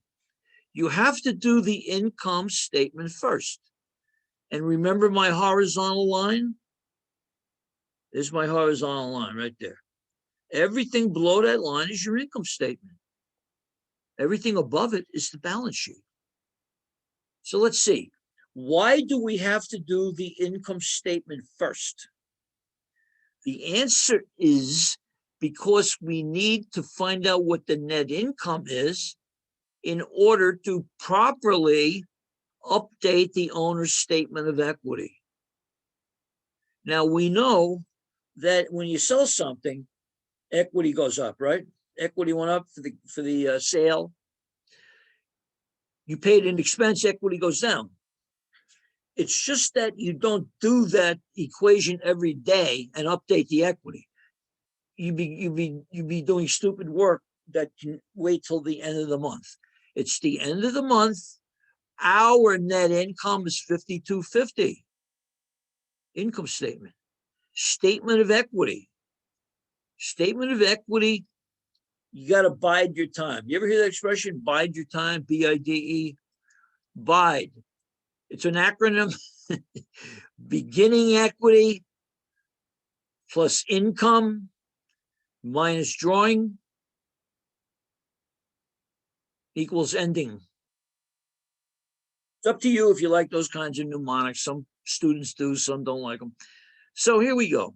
You have to do the income statement first. And remember my horizontal line? There's my horizontal line right there. Everything below that line is your income statement. Everything above it is the balance sheet. So let's see. Why do we have to do the income statement first? The answer is because we need to find out what the net income is in order to properly update the owner's statement of equity. Now, we know that when you sell something, equity goes up, right? Equity went up for the sale. You paid an expense, equity goes down. It's just that you don't do that equation every day and update the equity. You'd be doing stupid work that can wait till the end of the month. It's the end of the month. Our net income is $5,250. Income statement. Statement of equity. Statement of equity, you got to bide your time. You ever hear that expression, bide your time, B-I-D-E? Bide. It's an acronym. Beginning equity plus income minus drawing equals ending. It's up to you if you like those kinds of mnemonics. Some students do, some don't like them. So here we go.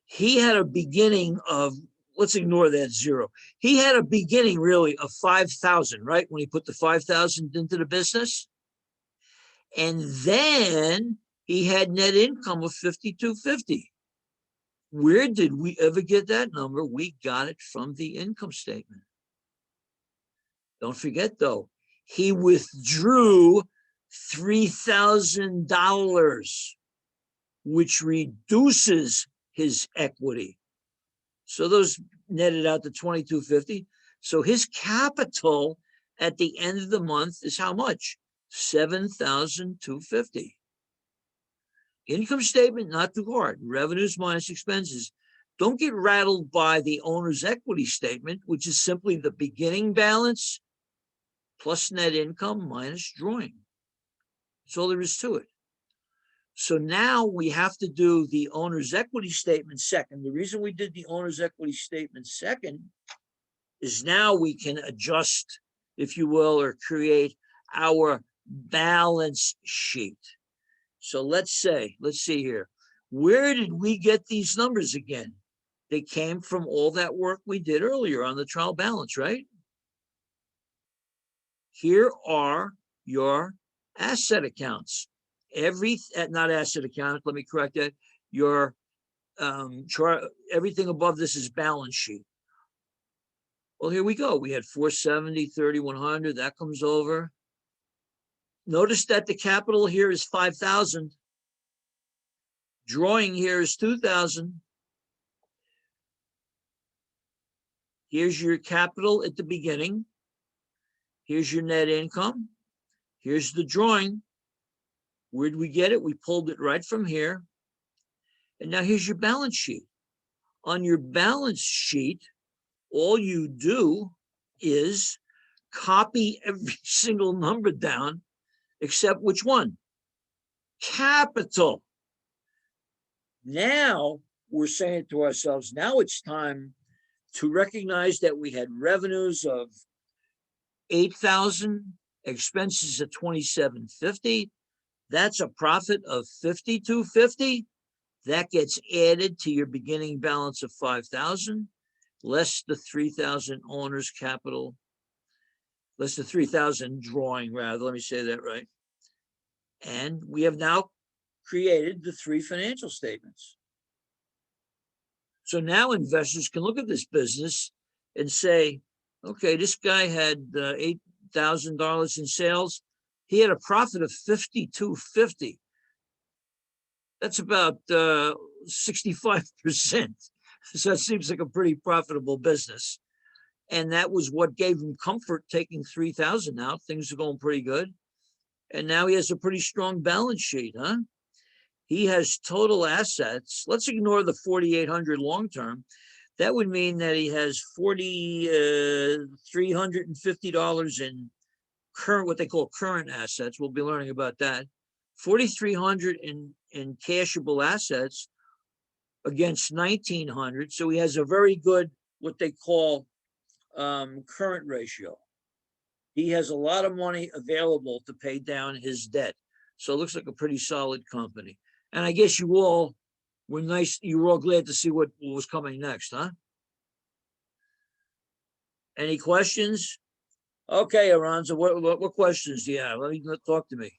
He had a beginning of, let's ignore that zero. He had a beginning really of 5,000, right? When he put the 5,000 into the business. And then he had net income of 5,250. Where did we ever get that number? We got it from the income statement. Don't forget though, he withdrew $3,000, which reduces his equity. So those netted out to 2,250. So his capital at the end of the month is how much? 7,250. Income statement, not too hard. Revenues minus expenses. Don't get rattled by the owner's equity statement, which is simply the beginning balance plus net income minus drawing. That's all there is to it. So now we have to do the owner's equity statement second. The reason we did the owner's equity statement second is now we can adjust, if you will, or create our balance sheet. So let's see here. Where did we get these numbers again? They came from all that work we did earlier on the trial balance, right? Here are your asset accounts. Not asset account, let me correct that. Your everything above this is balance sheet. Well, here we go. We had 470, 3,100. That comes over. Notice that the capital here is 5,000. Drawing here is 2,000. Here's your capital at the beginning. Here's your net income. Here's the drawing. Where did we get it? We pulled it right from here. And now here's your balance sheet. On your balance sheet, all you do is copy every single number down, except which one? Capital. Now we're saying to ourselves, now it's time to recognize that we had revenues of 8,000, expenses of 2,750. That's a profit of 5,250. That gets added to your beginning balance of 5,000. less the 3,000 owner's capital, less the 3,000 drawing rather, let me say that right. And we have now created the 3 financial statements. So now investors can look at this business and say, okay, this guy had $8,000 in sales. He had a profit of $5,250. That's about 65%. So that seems like a pretty profitable business. And that was what gave him comfort taking 3,000 out. Things are going pretty good. And now he has a pretty strong balance sheet, huh? He has total assets. Let's ignore the 4,800 long-term. That would mean that he has $4,350 in current, what they call current assets. We'll be learning about that. 4,300 in cashable assets against 1,900. So he has a very good, what they call current ratio. He has a lot of money available to pay down his debt. So it looks like a pretty solid company. And I guess you all were nice. You were all glad to see what was coming next, huh? Any questions? Okay, Aranza, what questions do you have? Talk to me.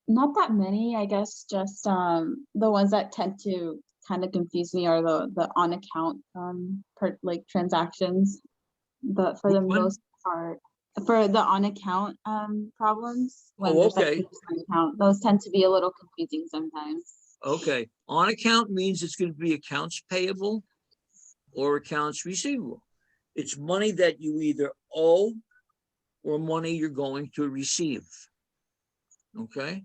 Not that many, I guess. Just the ones that tend to kind of confuse me are the on account transactions. But for the most part, for the on account problems, when there's like on account, those tend to be a little confusing sometimes. Okay, on account means it's going to be accounts payable or accounts receivable. It's money that you either owe or money you're going to receive. Okay,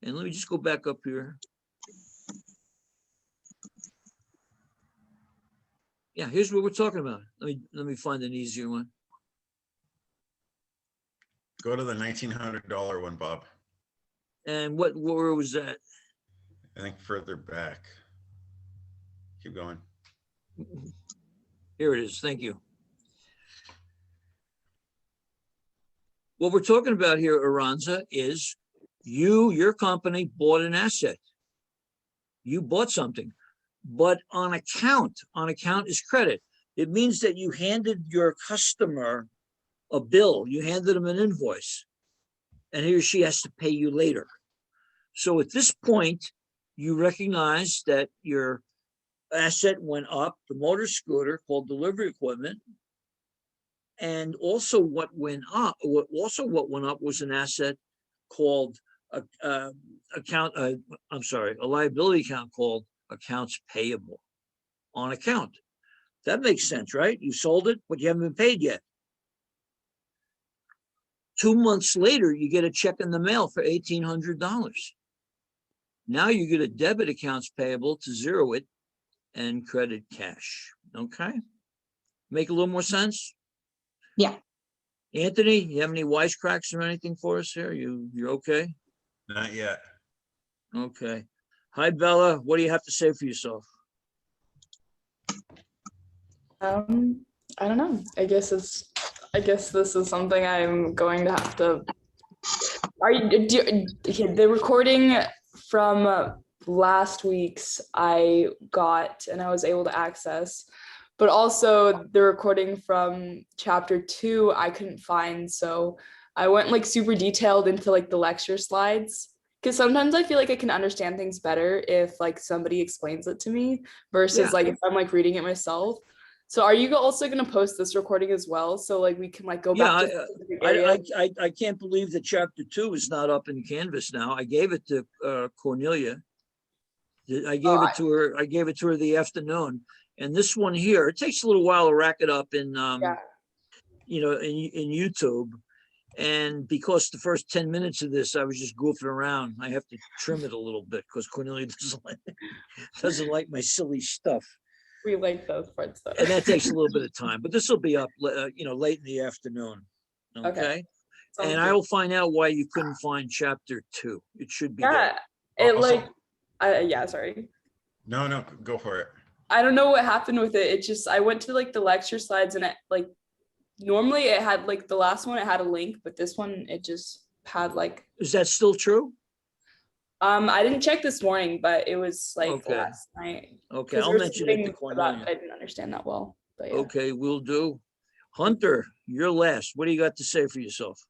and let me just go back up here. Yeah, here's what we're talking about. Let me find an easier one. Go to the $1,900 one, Bob. And where was that? I think further back. Keep going. Here it is. Thank you. What we're talking about here, Aranza, is your company bought an asset. You bought something, but on account is credit. It means that you handed your customer a bill, you handed them an invoice, and he or she has to pay you later. So at this point, you recognize that your asset went up, the motor scooter called delivery equipment, and also what went up was an asset called a liability account called accounts payable on account. That makes sense, right? You sold it, but you haven't been paid yet. 2 months later, you get a check in the mail for $1,800. Now you get a debit accounts payable to zero it and credit cash. Okay. Make a little more sense? Yeah. Anthony, you have any wisecracks or anything for us here? You're okay? Not yet. Okay. Hi, Bella. What do you have to say for yourself? I don't know. I guess this is something I'm going to have to. The recording from last week's I got and I was able to access, but also the recording from chapter 2 I couldn't find. So I went like super detailed into like the lecture slides, because sometimes I feel like I can understand things better if like somebody explains it to me versus like if I'm like reading it myself. So are you also going to post this recording as well? So like we can like go back to I can't believe that chapter 2 is not up in Canvas now. I gave it to Cornelia. I gave it to her. I gave it to her the afternoon. And this one here, it takes a little while to rack it up in in YouTube. And because the first 10 minutes of this, I was just goofing around, I have to trim it a little bit because Cornelia doesn't like my silly stuff. We like those parts though. And that takes a little bit of time, but this will be up, late in the afternoon. Okay. And I will find out why you couldn't find chapter 2. It should be there. Sorry. No, go for it. I don't know what happened with it. It just, I went to like the lecture slides and it like, normally it had like the last one, it had a link, but this one, it just had like. Is that still true? I didn't check this morning, but it was like Okay. last night. Okay, 'Cause I'll there was mention it to something about Cornelia. it I didn't understand that well, but yeah. Okay, will do. Hunter, you're last. What do you got to say for yourself?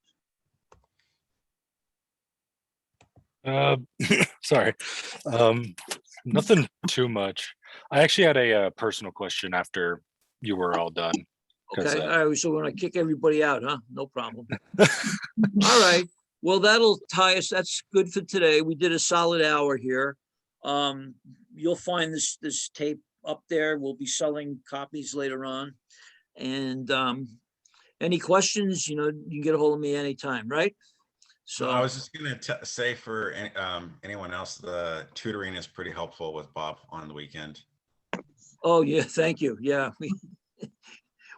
Sorry. Nothing too much. I actually had a personal question after you were all done. 'Cause, Okay, all right, so we're gonna kick everybody out, huh? No problem. All right, well, that'll tie us, that's good for today. We did a solid hour here. You'll find this tape up there. We'll be selling copies later on. And any questions, you can get a hold of me anytime, right? So I So, was just gonna say for anyone else, the tutoring is pretty helpful with Bob on the weekend. oh yeah, thank you. Yeah,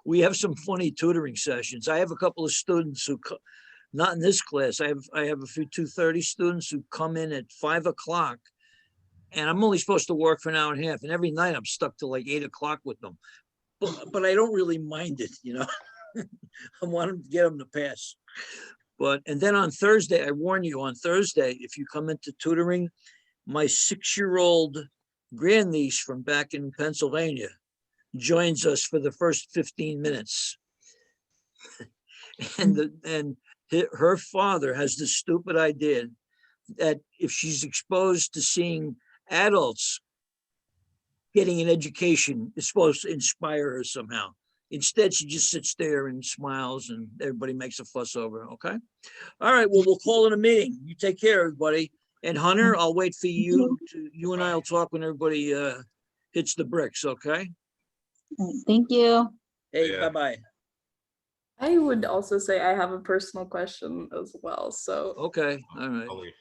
we have some funny tutoring sessions. I have a couple of students who, not in this class, I have a few 2:30 students who come in at 5 o'clock. And I'm only supposed to work for an hour and a half. And every night I'm stuck till like 8 o'clock with them. But I don't really mind it, I want to get them to pass. And then on Thursday, I warn you, on Thursday, if you come into tutoring, my 6-year-old grandniece from back in Pennsylvania joins us for the first 15 minutes. And her father has this stupid idea that if she's exposed to seeing adults getting an education, it's supposed to inspire her somehow. Instead, she just sits there and smiles and everybody makes a fuss over her, okay? All right, well, we'll call it a meeting. You take care, everybody. And Hunter, I'll wait for you and I'll talk when everybody hits the bricks, okay? Thank you. Hey, Yeah. bye-bye. I would also say I have a personal question as well. So Okay, all right, I'll leave.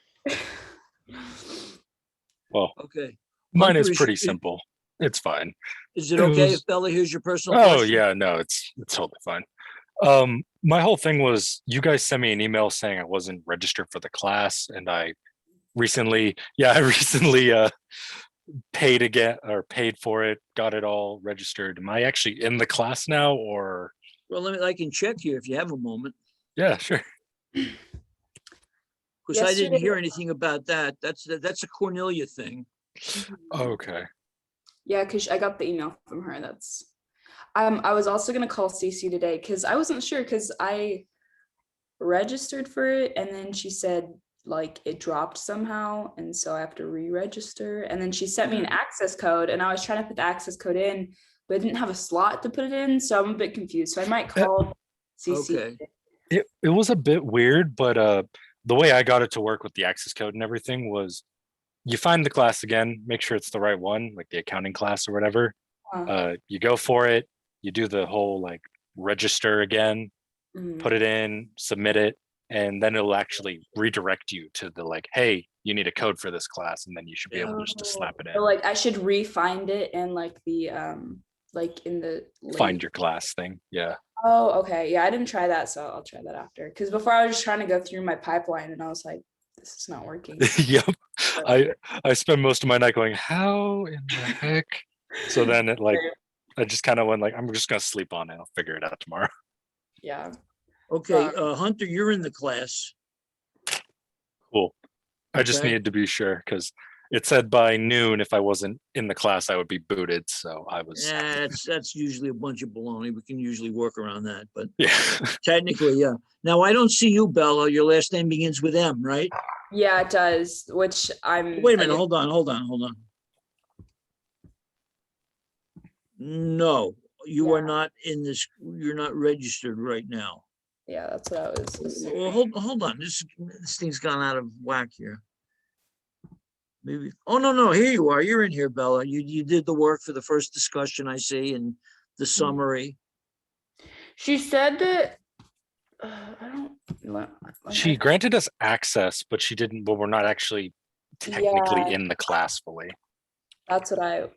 well, okay. mine Hunter, is is pretty you- simple. It's fine. Is it It okay was- if Bella hears your personal Oh question? yeah, no, it's totally fine. My whole thing was you guys sent me an email saying I wasn't registered for the class, and I recently paid for it, got it all registered. Am I actually in the class now, or? Well, I can check here if you have a moment. Yeah, sure. Because I didn't Yesterday- hear anything about that. That's a Cornelia thing. Okay. Yeah, because I got the email from her. I was also gonna call Cece today because I wasn't sure because I registered for it and then she said like it dropped somehow and so I have to re-register and then she sent me an access code and I was trying to put the access code in but I didn't have a slot to put it in, so I'm a bit confused. So I might call Cece. Okay. It was a bit weird, but the way I got it to work with the access code and everything was you find the class again, make sure it's the right one, like the accounting class or whatever. You go for it, you do the whole like register again, put it in, submit it, and then it'll actually redirect you to the like, hey, you need a code for this class, and then you should be able just to slap it So in. like I should re-find it and like the like in the Find link. your class thing. Yeah. Oh, okay. Yeah, I didn't try that, so I'll try that after. Because before I was just trying to go through my pipeline and I was like, this is not working. Yep. I spend most of my night going, how in the heck? So then it like I just kind of went like, I'm just gonna sleep on it. I'll figure it out tomorrow. Yeah. Okay, Hunter, you're in the class. Cool. I just Okay. needed to be sure because it said by noon if I wasn't in the class I would be booted. So I was Yeah, that's usually a bunch of baloney. We can usually work around that, but yeah. technically, yeah. Now, I don't see you, Bella. Your last name begins with M, right? Yeah, it does, which I'm. Wait a minute, hold on. No, you are Yeah. not in this, you're not registered right now. Yeah, that's what I was Well, assuming. hold on, this thing's gone out of whack here. Maybe, oh, no, here you are. You're in here, Bella. You did the work for the first discussion I see and the summary. She said that. I don't. like, She granted us access, but she didn't. But we're not actually technically Yeah. in the class fully. That's what I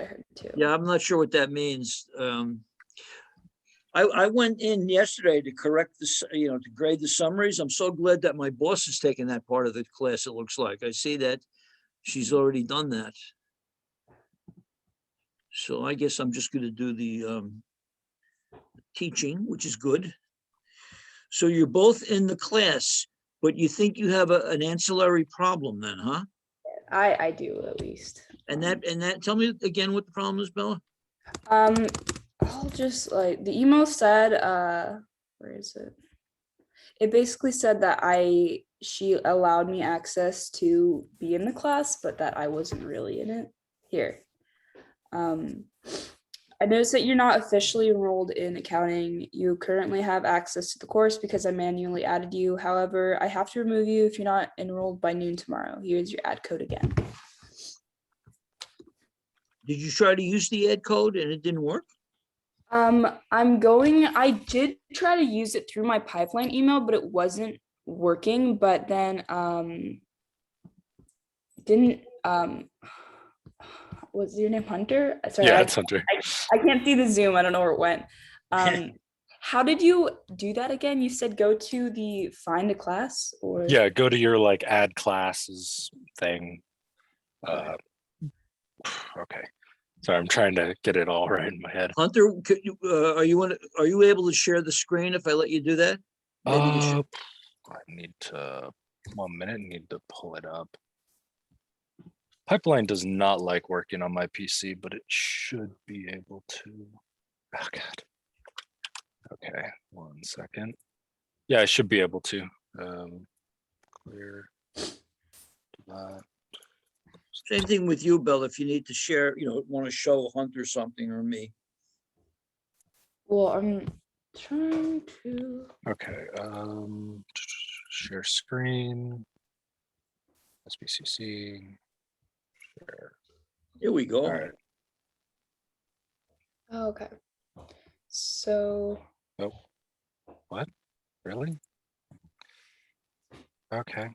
heard too. Yeah, I'm not sure what that means. I went in yesterday to correct this, to grade the summaries. I'm so glad that my boss is taking that part of the class, it looks like. I see that she's already done that. So I guess I'm just gonna do the teaching, which is good. So you're both in the class, but you think you have an ancillary problem then, huh? I do at least. And that, tell me again what the problem is, Bella? I'll just like the email said, where is it? It basically said that she allowed me access to be in the class, but that I wasn't really in it. Here. I noticed that you're not officially enrolled in accounting. You currently have access to the course because I manually added you. However, I have to remove you if you're not enrolled by noon tomorrow. Here's your ad code again. Did you try to use the ed code and it didn't work? I did try to use it through my pipeline email, but it wasn't working. But then was your name Hunter? Sorry, Yeah, it's Hunter. I can't see the Zoom. I don't know where it went. How did you do that again? You said go to the find a class or Yeah, go to your like add classes thing. Okay. Sorry, I'm trying to get it all right in my head. Hunter, could you, are you able to share the screen if I let you do that? Maybe you should. I need to 1 minute, need to pull it up. Pipeline does not like working on my PC, but it should be able to. Oh God. Okay, 1 second. Yeah, I should be able to. Clear. Same thing with you, Bill, if you need to share, want to show Hunter something or me. Well, I'm trying to. Okay, share screen. SBCC. Share. Here we go. All right. Okay. So. Oh, what? Really? Okay.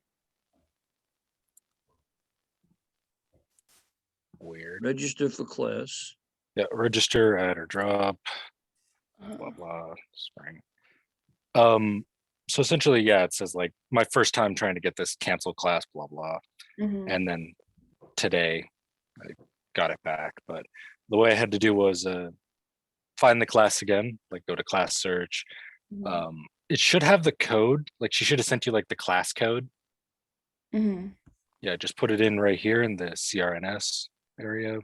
Weird. Register for class. Yeah, register, add or drop, blah blah. Spring. So essentially, yeah, it says like my first time trying to get this canceled class, blah blah, and then today I got it back. But the way I had to do was find the class again, like go to class search. It should have the code. Like she should have sent you like the class code. Yeah, just put it in right here in the CRNS area.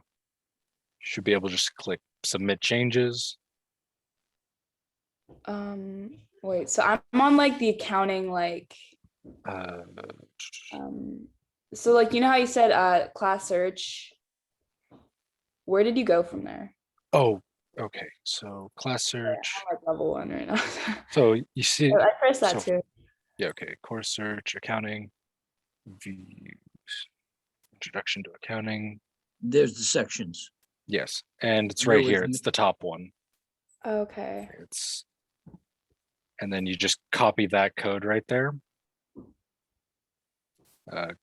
Should be able to just click submit changes. Wait, so I'm on like the accounting, like so like you know how you said class search. Where did you go from there? Oh, okay. So class search. I'm like level 1 right now. So you see I pressed that too. Yeah, okay. Course search, accounting, views, introduction to accounting. There's the sections. Yes, and it's right Really? here. It's the top one. Okay. And then you just copy that code right there.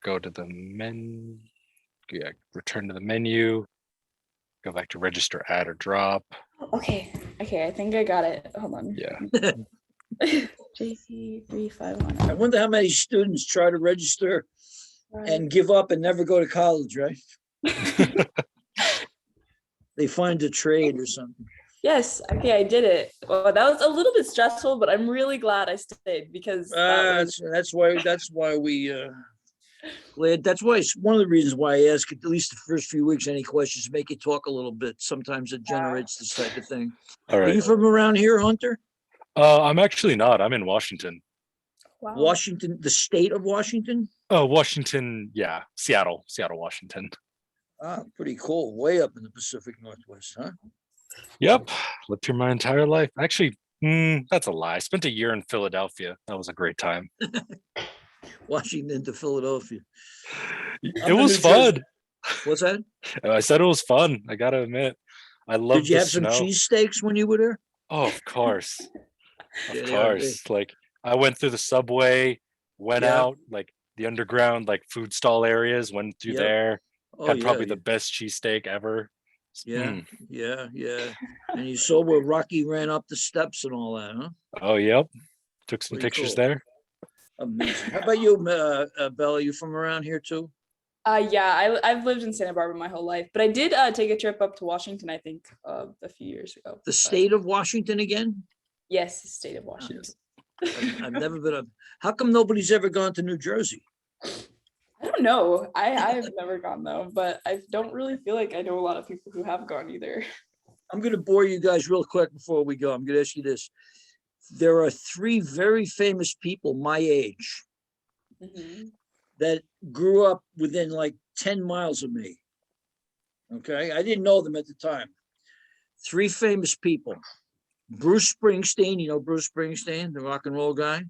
Go to the menu. Yeah, return to the menu. Go back to register, add or drop. Okay, I think I got it. Hold on. Yeah. JC351. I wonder how many students try to register and give up and never go to college, right? They find a trade or something. Yes, okay, I did it. Well, that was a little bit stressful, but I'm really glad I stayed because that's why we glad. That's why it's one of the reasons why I ask at least the first few weeks any questions, make you talk a little bit. Sometimes it generates this type of thing. All right. Are you from around here, Hunter? I'm actually not. I'm in Washington. Wow. Washington, the state of Washington? Oh, Washington, yeah. Seattle, Washington. Ah, pretty cool. Way up in the Pacific Northwest, huh? Yep. Lived here my entire life. Actually, that's a lie. I spent a year in Philadelphia. That was a great time. Washington to Philadelphia. It was fun. What's that? I said it was fun. I gotta admit. I love. Did you have some cheesesteaks when you were there? Oh, of course. Yeah, Of course. Like I went through the subway, went out, like the underground, like food stall areas, went through there. Oh, Had probably the best cheesesteak ever. Yeah. And you saw where Rocky ran up the steps and all that, huh? Oh, yep. Took some Pretty pictures cool. there. Amazing. How about you, Bella? You from around here too? Yeah, I've lived in Santa Barbara my whole life, but I did take a trip up to Washington, I think, a few years ago. The state of Washington again? Yes, the state of Washington. I've never been up. How come nobody's ever gone to New Jersey? I I don't know. I've never gone though, but I don't really feel like I know a lot of people who have gone either. I'm going to bore you guys real quick before we go. I'm going to ask you this. There are 3 very famous people my age that grew up within like 10 miles of me. Okay. I didn't know them at the time. 3 famous people. Bruce Springsteen, you know Bruce Springsteen, the rock and roll guy.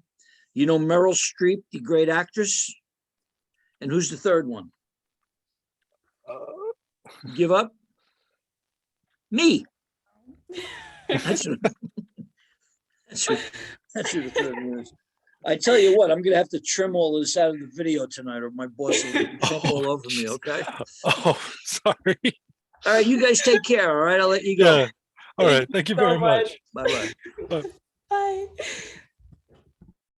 You know Meryl Streep, the great actress. And who's the third one? Give up? Me. That's who the third one is. I tell you what, I'm going to have to trim all this out of the video tonight, or my boss will jump all over me, okay? Oh, sorry. All right, you guys take care, all right? I'll let you go. Yeah. All right. Thank you very much. Bye-bye. Bye.